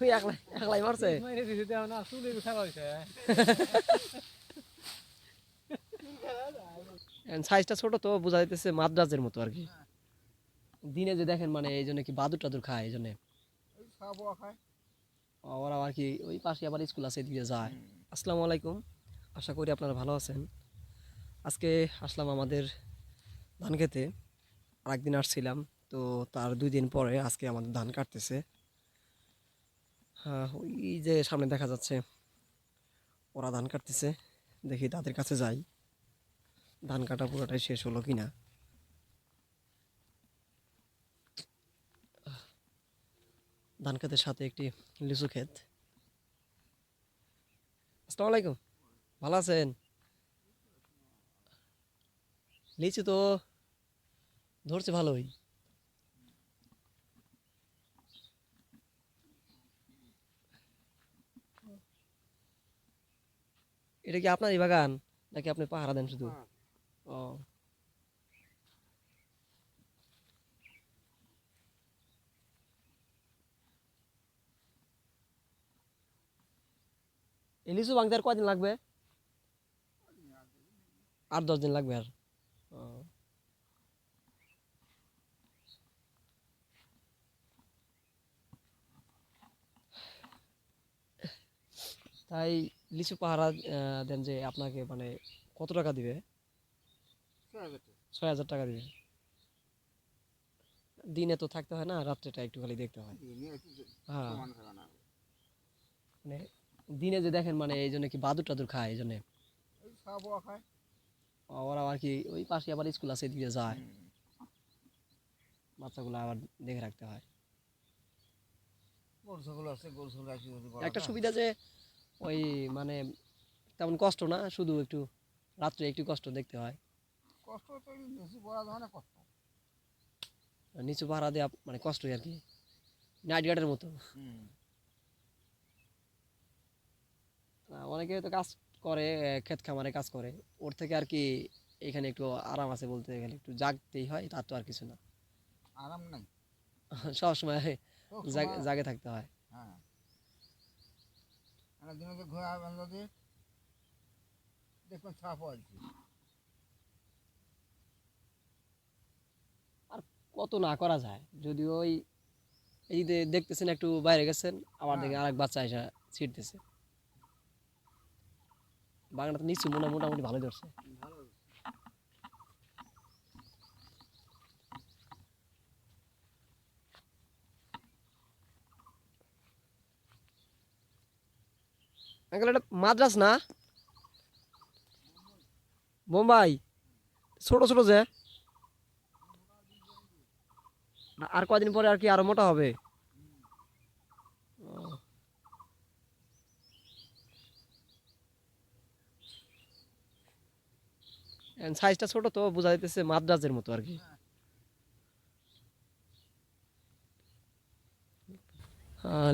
ওই একলাই একলাই মারছে সাইজটা ছোট তো বোঝা যাইতেছে মাদ্রাজের মতো আর কি। দিনে যে দেখেন মানে এই জন্য কি বাদুর টাদুর খায় এই জন্য ওরা আর কি ওই পাশে আবার স্কুল আছে এদিকে যায়। আসসালামু আলাইকুম, আশা করি আপনারা ভালো আছেন। আজকে আসলাম আমাদের ধান খেতে, আরেকদিন আসছিলাম তো তার 2 দিন পরে আজকে আমাদের ধান কাটতেছে। হ্যাঁ, ওই যে সামনে দেখা যাচ্ছে ওরা ধান কাটতেছে, দেখি তাদের কাছে যাই ধান কাটা পুরোটাই শেষ হলো কিনা। ধান খেতের সাথে একটি লিচু ক্ষেত। আসসালামু আলাইকুম, ভালো আছেন? লিচু তো ধরছে ভালোই। এটা কি আপনারই বাগান নাকি আপনি পাহারা দেন শুধু? ও, এই লিচু ভাঙতে আর কয়দিন লাগবে? 8-10 দিন লাগবে আর। ও, তাই লিচু পাহারা দেন যে আপনাকে মানে কত টাকা দিবে? 6,000 টাকা দিবে। দিনে তো থাকতে হয় না, রাত্রেটা একটু খালি দেখতে হয়। হ্যাঁ, মানে দিনে যে দেখেন মানে এই জন্য কি বাদুর টাদুর খায় এই জন্য ওরা আর কি ওই পাশে আবার স্কুল আছে এদিকে যায়, বাচ্চাগুলো আবার দেখে রাখতে হয়। একটা সুবিধা যে ওই মানে তেমন কষ্ট না, শুধু একটু রাত্রে একটু কষ্ট দেখতে হয়। নিচু পাহারা দেওয়া মানে কষ্টই আর কি, নাইট গার্ডের মতো। অনেকে তো কাজ করে, ক্ষেত খামারে কাজ করে, ওর থেকে আর কি এখানে একটু আরাম আছে বলতে গেলে, একটু জাগতেই হয়, তার তো আর কিছু না। সব সময় জাগে থাকতে হয়। আর কত না করা যায়, যদি ওই এই যে দেখতেছেন একটু বাইরে গেছেন, আবার দেখে আরেক বাচ্চা এসে ছিটতেছে। বাগানটা নিচু মোটামুটি ভালো ধরছে। আঙ্কেল এটা মাদ্রাস না বোম্বাই? ছোট ছোট যে, আর কয়দিন পরে আর কি আরো মোটা হবে। সাইজটা ছোট তো বোঝা যাইতেছে মাদ্রাজের মতো আর কি।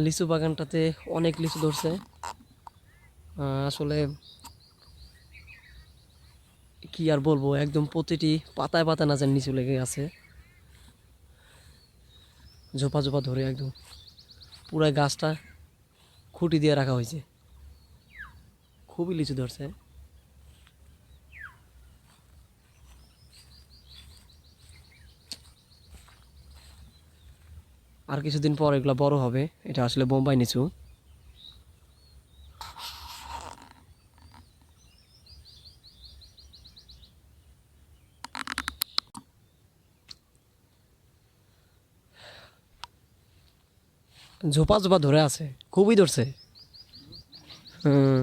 লিচু বাগানটাতে অনেক লিচু ধরছে। আসলে কি আর বলবো, একদম প্রতিটি পাতায় পাতায় না যেন নিচু লেগে আছে, ঝোপা ঝোপা ধরে একদম পুরো গাছটা খুঁটি দিয়ে রাখা হয়েছে। খুবই লিচু ধরছে। আর কিছুদিন পর এগুলো বড় হবে। এটা আসলে বোম্বাই লিচু। ঝোপা ঝোপা ধরে আছে, খুবই ধরছে। হুম।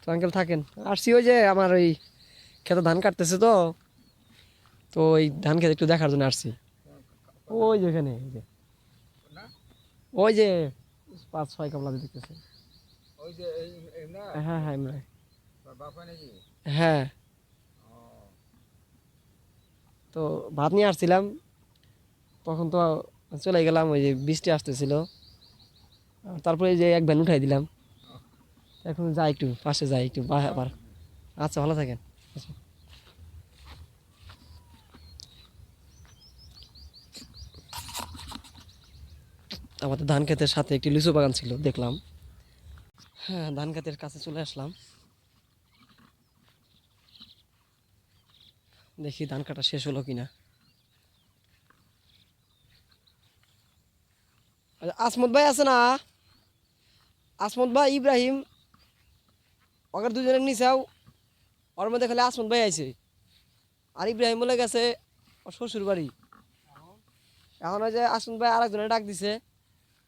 তো আঙ্কেল থাকেন, আসছি ওই যে আমার ওই খেতে ধান কাটতেছে তো, তো ওই ধান খেতে একটু দেখার জন্য আসছি। ওই যে ওখানে ওই যে 5-6 কামলা দেখতেছে। হ্যাঁ হ্যাঁ ইমরান। হ্যাঁ, তো ভাত নিয়ে আসছিলাম, তখন তো চলে গেলাম, ওই যে বৃষ্টি আসতেছিল, তারপরে এই যে এক ভ্যান উঠাই দিলাম। এখন যাই একটু পাশে যাই একটু আবার। আচ্ছা, ভালো থাকেন। আচ্ছা। আমাদের ধান ক্ষেতের সাথে একটি লিচু বাগান ছিল, দেখলাম। হ্যাঁ, ধান ক্ষেতের কাছে চলে আসলাম। দেখি ধান কাটা শেষ হলো কিনা। আসমত ভাই আছে না? আসমত ভাই, ইব্রাহিম, ওদের দুজনের নিচাও, ওর মধ্যে খালি আসমত ভাই আছে। আর ইব্রাহিম বলে গেছে ওর শ্বশুর বাড়ি। এখন ওই যে আসমত ভাই আরেকজনে ডাক দিছে,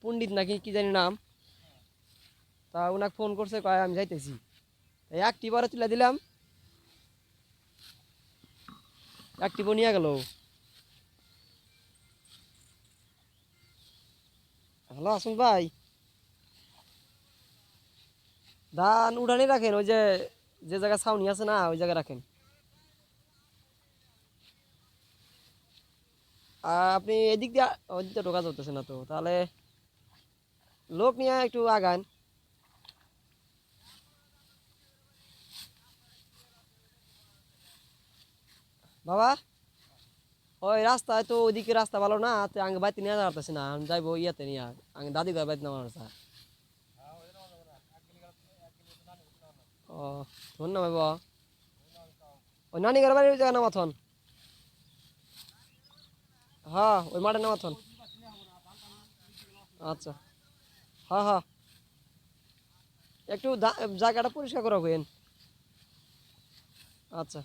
পণ্ডিত নাকি কি জানি নাম। তা ওনাকে ফোন করছে, কয় আমি যাইতেছি। এই একটি বারে তুলে দিলাম, একটি নিয়ে গেল। হ্যালো আসমত ভাই, ধান উঠানি রাখেন, ওই যে যে জায়গায় ছাউনি আছে না, ওই জায়গায় রাখেন। আপনি এদিক দিয়ে, ওই দিকটা ঢোকা চলতেছে না তো, তাহলে লোক নিয়ে একটু আগান। বাবা, ওই রাস্তায় তো ওইদিকে রাস্তা ভালো না, তো আগে বাইতে নিয়ে যেতে পারতেছি না, আমি যাইবো ইয়াতে নিয়ে, আগে দাদি ঘর বাইতে নেওয়া স্যার। ও, ধন্যবাদ বাবা। ওই নানি ঘর বাড়ি ওই জায়গায় নামাথন। হ্যাঁ, ওই মাঠে নামাথন। আচ্ছা, হ্যাঁ হ্যাঁ, একটু জায়গাটা পরিষ্কার করা হইন। আচ্ছা,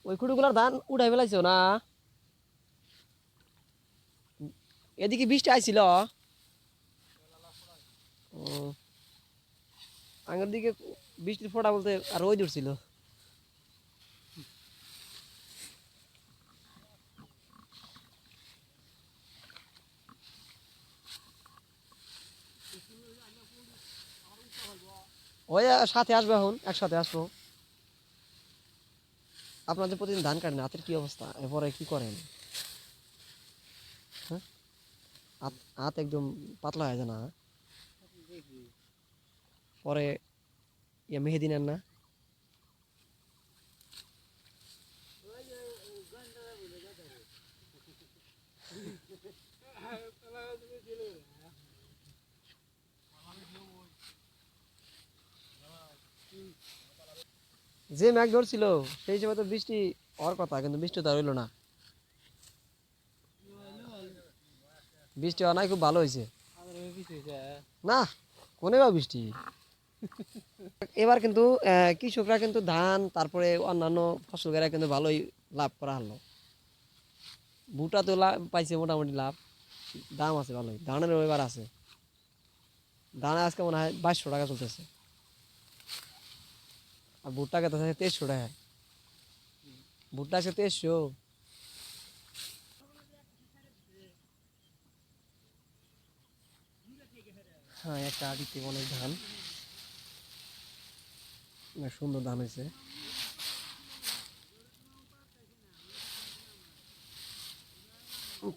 ওই কুড়িগুলার ধান উঠাই ফেলাইছো না? এদিকে বৃষ্টি আইছিল। ও, আগের দিকে বৃষ্টির ফোঁটা বলতে আর ওই দূর ছিল। ওই সাথে আসবে, এখন একসাথে আসবো। আপনাদের প্রতিদিন ধান কাটেন, হাতের কি অবস্থা, এরপরে কি করেন? হ্যাঁ, হাত হাত একদম পাতলা হয়ে যায় না? পরে ইয়ে মেহেদি নেন না? যে মেঘ ধরছিল সেই সময় তো বৃষ্টি হওয়ার কথা, কিন্তু বৃষ্টি তো আর হইলো না। বৃষ্টি হওয়া নাই, খুব ভালো হয়েছে। না, কোনে বা বৃষ্টি। এবার কিন্তু কৃষকরা কিন্তু ধান তারপরে অন্যান্য ফসল গাড়া কিন্তু ভালোই লাভ করা হলো। ভুট্টা তো লাভ পাইছে, মোটামুটি লাভ, দাম আছে ভালোই, ধানের এবার আছে। ধান আজকে মনে হয় 2200 টাকা চলতেছে, আর ভুট্টা খেতে 2300 টাকা। ভুট্টা আছে 2300। হ্যাঁ, একটা আদিতে অনেক ধান, অনেক সুন্দর ধান হয়েছে।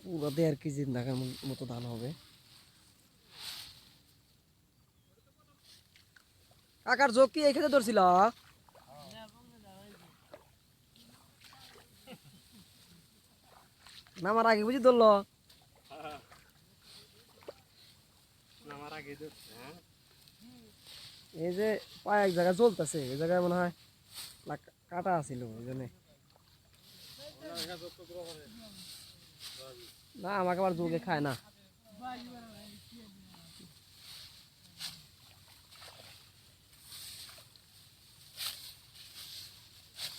পুরো 1.5 কেজি ধানের মতো ধান হবে। কাকার যোগ কি এই খেতে ধরছিল? নামার আগে বুঝি ধরলো? এই যে পায়ে এক জায়গায় জ্বলতেছে, এই জায়গায় মনে হয় কাটা আছিল, ওই জন্য। না, আমাকে আবার যোগে খায় না।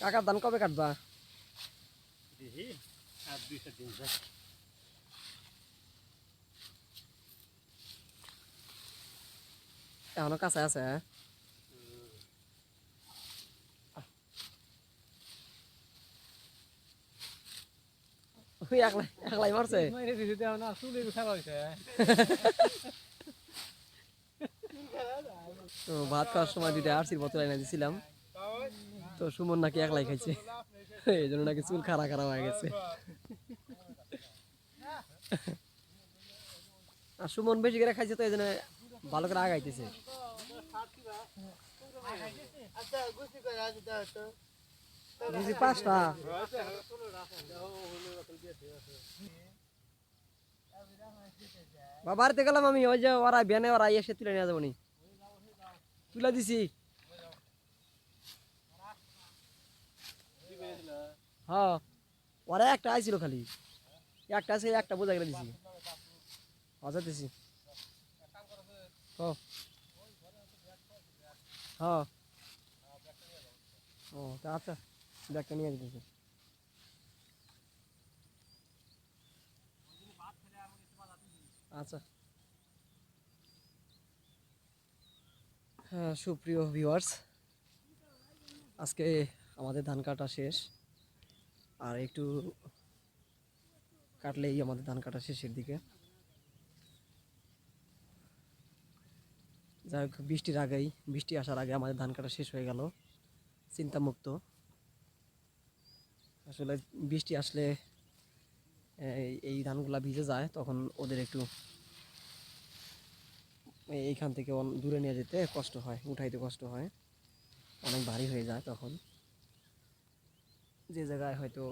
কাকার ধান কবে কাটবা? এখনো কাছে আছে? ওই একলাই একলাই মারছে। তো ভাত খাওয়ার সময় দুইটা আরসির বোতল এনে দিছিলাম, তো সুমন নাকি একলাই খাইছে, এই জন্য নাকি চুল খাড়া খাড়া হয়ে গেছে। আর সুমন বেশি করে খাইছে, তো এই জন্য ভালো করে আগাইতেছে। বুঝি 5টা। বাড়িতে গেলাম আমি, ওই যে ওরা ভ্যানে ওরা এসে তুলে নিয়ে যাবো নি, তুলে দিছি। হ্যাঁ, ওরা একটা আইছিল খালি, একটা আছে, একটা বোঝা গেলে দিছি। আচ্ছা দিছি। ও হ্যাঁ। ও তা আচ্ছা, ব্যাগটা নিয়ে যেতেছি। আচ্ছা। হ্যাঁ, সুপ্রিয় ভিউয়ার্স, আজকে আমাদের ধান কাটা শেষ, আর একটু কাটলেই আমাদের ধান কাটা শেষের দিকে। যাই হোক, বৃষ্টি আসার আগে আমাদের ধান কাটা শেষ হয়ে গেল চিন্তামুক্ত। আসলে বৃষ্টি আসলে এই ধানগুলা ভিজে যায়, তখন ওদের একটু এইখান থেকে দূরে নিয়ে যেতে কষ্ট হয়, উঠাইতে কষ্ট হয়, অনেক ভারী হয়ে যায় তখন। যে জায়গায় হয়তো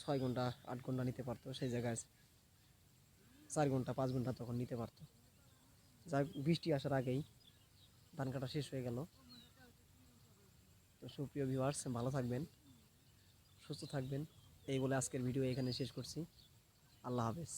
6 ঘন্টা 8 ঘন্টা নিতে পারতো, সেই জায়গায় 4 ঘন্টা 5 ঘন্টা তখন নিতে পারতো। যাই হোক, বৃষ্টি আসার আগেই ধান কাটা শেষ হয়ে গেল। তো সুপ্রিয় ভিউয়ার্স, ভালো থাকবেন, সুস্থ থাকবেন, এই বলে আজকের ভিডিও এখানে শেষ করছি। আল্লাহ হাফেজ।